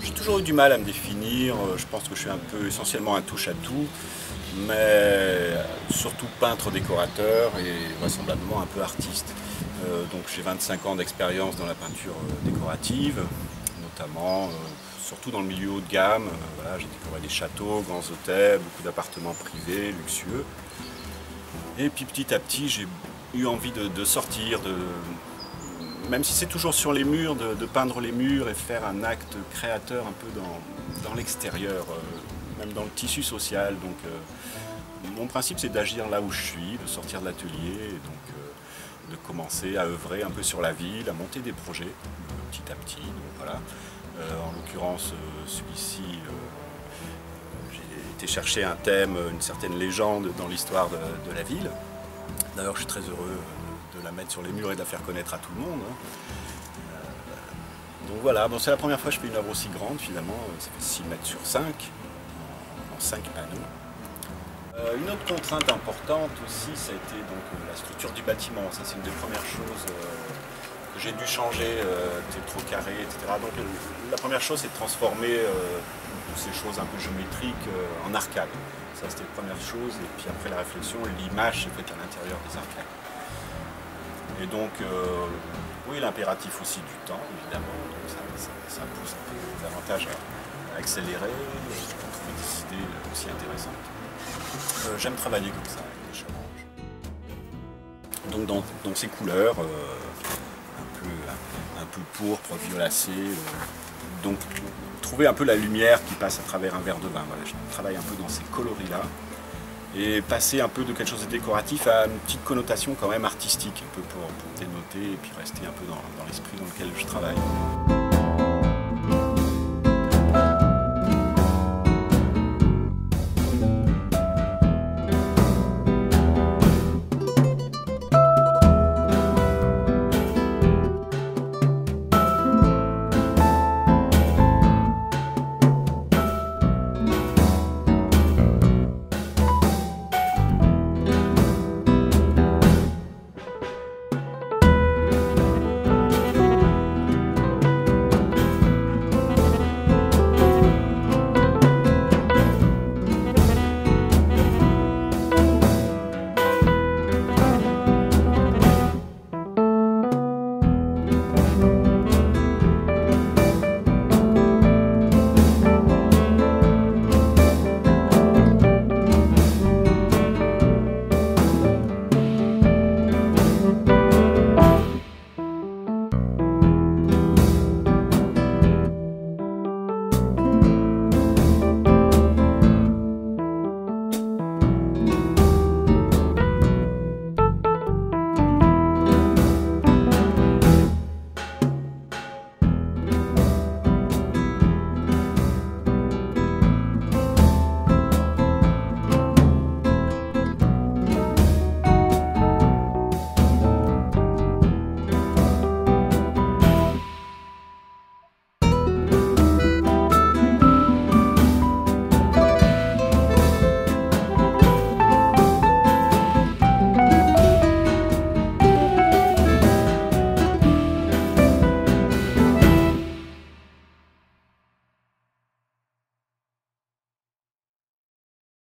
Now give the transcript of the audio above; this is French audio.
J'ai toujours eu du mal à me définir, je pense que je suis un peu essentiellement un touche-à-tout, mais surtout peintre décorateur et vraisemblablement un peu artiste. Donc j'ai 25 ans d'expérience dans la peinture décorative, notamment surtout dans le milieu haut de gamme. Voilà, j'ai décoré des châteaux, grands hôtels, beaucoup d'appartements privés, luxueux. Et puis petit à petit j'ai eu envie de sortir, même si c'est toujours sur les murs, de peindre les murs et faire un acte créateur un peu dans l'extérieur, même dans le tissu social. Donc mon principe c'est d'agir là où je suis, de sortir de l'atelier et donc de commencer à œuvrer un peu sur la ville, à monter des projets petit à petit. Donc, voilà. En l'occurrence celui-ci, j'ai été chercher un thème, une certaine légende dans l'histoire de la ville. D'ailleurs je suis très heureux de la mettre sur les murs et de la faire connaître à tout le monde. Donc voilà, bon, c'est la première fois que je fais une œuvre aussi grande finalement, ça fait 6 mètres sur 5, en 5 panneaux. Une autre contrainte importante aussi, ça a été donc la structure du bâtiment. Ça c'est une des premières choses que j'ai dû changer, c'était trop carré, etc. Donc la première chose c'est de transformer ces choses un peu géométriques en arcades. Ça c'était la première chose, et puis après la réflexion, l'image s'est faite à l'intérieur des arcades. Et donc, oui, l'impératif aussi du temps, évidemment, donc ça pousse un peu davantage à accélérer, à trouver des idées aussi intéressantes. J'aime travailler comme ça, avec des challenges. Donc dans ces couleurs, un peu pourpre, violacé, donc trouver un peu la lumière qui passe à travers un verre de vin. Voilà, je travaille un peu dans ces coloris-là. Et passer un peu de quelque chose de décoratif à une petite connotation quand même artistique, un peu pour dénoter et puis rester un peu dans l'esprit dans lequel je travaille.